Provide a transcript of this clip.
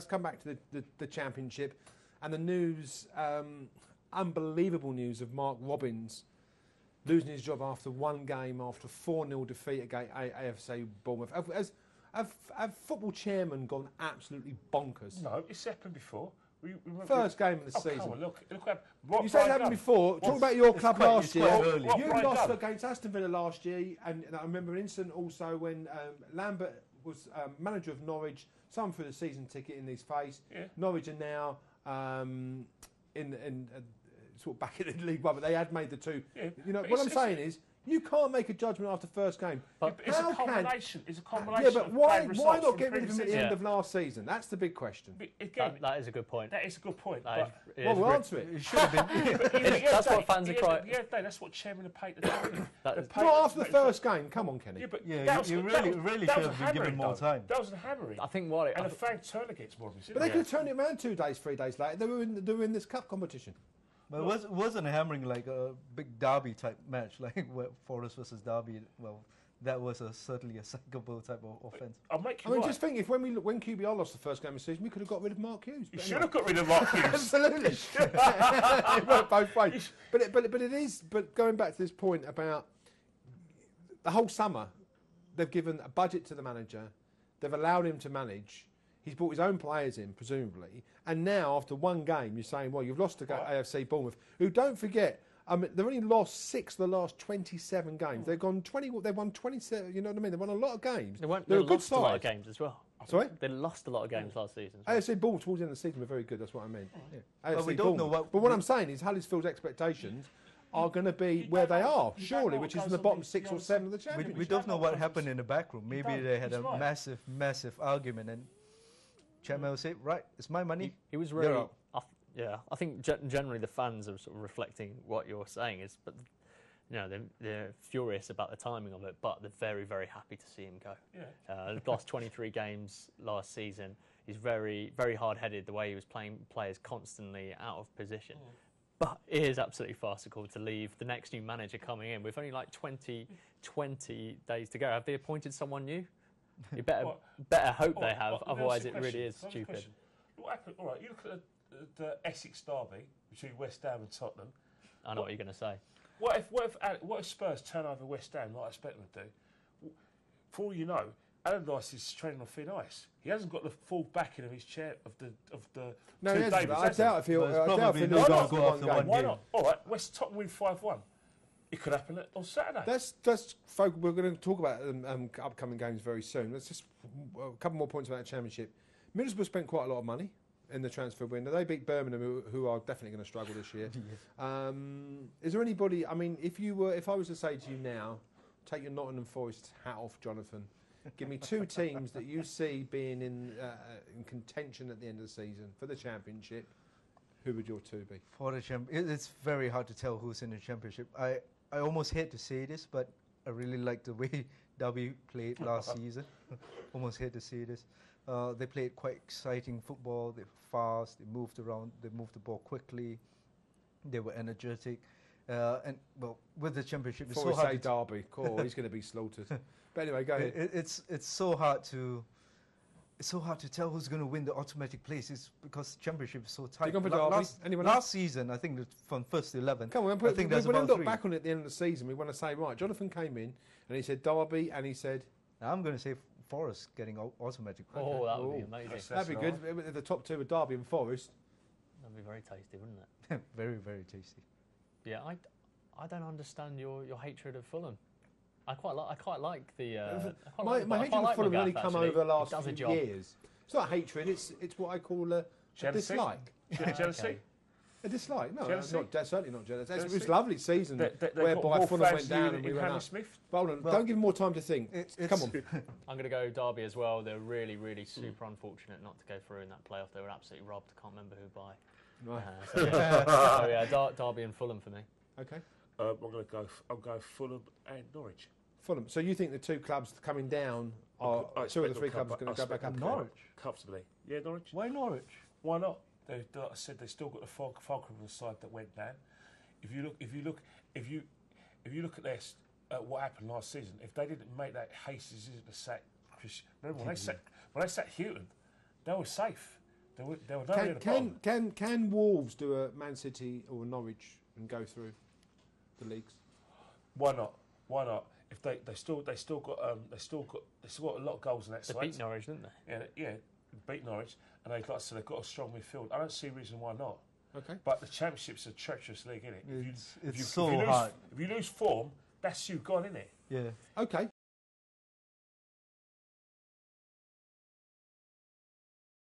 come back to the Championship and the news, unbelievable news of Mark Robins losing his job after one game, after 4-0 defeat against AFC Bournemouth. Have football chairmen gone absolutely bonkers? No, it's happened before. First game of the season. Come on, look you said it happened before. Talk about your club last year. You lost done? against Aston Villa last year, and I remember an incident also when Lambert was manager of Norwich. Someone threw the season ticket in his face. Yeah. Norwich are now in sort of back in the League One, but they had made the two. Yeah. You know what I'm saying is, you can't make a judgment after first game. But it's a combination. It's a combination. Yeah, but why not get rid of him at the end of last season? That's the big question. Again, that is a good point. That is a good point. Well, we'll answer it. It should have been. That's what fans are crying. Yeah, that's what chairman of Payne are doing. Not after the first game. Come on, Kenny. Yeah, but you really should have been given more time. That was a hammering. I think what and the fan turned against Morris. But they could have turned it around 2 days, 3 days later. They were in this cup competition. But it wasn't a hammering like a big derby type match, like Forest versus Derby. Well, that was certainly a sackable type of offence. Just think, when QBR lost the first game of the season, we could have got rid of Mark Hughes. You should have got rid of Mark Hughes. Absolutely. It worked both ways. But it is. But going back to this point about the whole summer, they've given a budget to the manager. They've allowed him to manage. He's brought his own players in, presumably. And now, after one game, you're saying, well, you've lost to AFC Bournemouth, who, don't forget, they've only lost 6 of the last 27 games. They've won 27, you know what I mean? They've won a lot of games. They lost a lot of games as well. Sorry? They lost a lot of games last season. AFC Bournemouth towards the end of the season were very good, that's what I mean. Yeah. But we don't know what... But what I'm saying is Huddersfield's expectations are going to be where they are, surely, which is in the bottom 6 or 7 of the Championship. We don't know what happened in the back room. Maybe they had a massive argument and Chairman will say, right, it's my money. He was really, I think generally the fans are sort of reflecting what you're saying is, but they're furious about the timing of it, but they're very, very happy to see him go. Yeah. They've lost 23 games last season. He's very, very hard-headed the way he was playing players constantly out of position. But it is absolutely farcical to leave the next new manager coming in with only like 20 days to go. Have they appointed someone new? You better hope they have, otherwise it really is stupid. What happened? All right, you look at the Essex derby between West Ham and Tottenham. I know what you're going to say. What if Spurs turn over West Ham like I expect them to do? For all you know, Allardyce is training on thin ice. He hasn't got the full backing of his chair of the. No, he hasn't. I doubt if he'll. Why not? All right, West Tottenham win 5-1. It could happen on Saturday. We're going to talk about upcoming games very soon. Let's just a couple more points about the Championship. Middlesbrough spent quite a lot of money in the transfer window. They beat Birmingham, who are definitely going to struggle this year. Is there anybody? I mean, if I was to say to you now, take your Nottingham Forest hat off, Jonathan. Give me 2 teams that you see being in contention at the end of the season for the Championship. Who would your 2 be? For the it's very hard to tell who's in the Championship. I almost hate to say this, but I really like the way Derby played last season. Almost hate to say this. They played quite exciting football. They were fast. They moved around. They moved the ball quickly. They were energetic. And well, with the Championship, it's so hard to Derby. Cool, he's going to be slaughtered. But anyway, go ahead. It's so hard to. It's so hard to tell who's going to win the automatic place. It's because the Championship is so tight. Last season, I think from first to 11. Come on, when we look back on it at the end of the season, we want to say, right, Jonathan came in and he said Derby, and he said, I'm going to say Forest getting automatic. Oh, that would be amazing. That'd be good. The top 2 are Derby and Forest. That'd be very tasty, wouldn't it? Very, very tasty. Yeah, I don't understand your hatred of Fulham. I quite like the. My hatred of Fulham has only come over the last few years. It's not hatred. It's what I call a dislike. Jealousy. A dislike? No, certainly not jealous. Jealousy? It was a lovely season whereby Fulham went down and we went up. Hold on, don't give him more time to think. Come on. I'm going to go Derby as well. They're really, really super unfortunate not to go through in that playoff. They were absolutely robbed. Can't remember who by. Right. Derby and Fulham for me. Okay. I'm going Fulham and Norwich. Fulham. So you think the 2 clubs coming down are 2 of the 3 clubs are going to go back up? Norwich comfortably. Yeah, Norwich. Why Norwich? Why not? Like I said, they still got the Falcon on the side that went down. If you look at this, what happened last season, if they didn't make that hasty decision to sack Chris, remember when they sacked Houghton, they were safe. They were nowhere near the bottom. Can Wolves do a Man City or a Norwich and go through the leagues? Why not? Why not? If they still got a lot of goals in that They side. beat Norwich, didn't they? Yeah, beat Norwich, and they've got a strong midfield. I don't see a reason why not. Okay. But the Championship's a treacherous league, isn't it? It's so hard. If you lose form, that's you gone, isn't it? Yeah. Okay.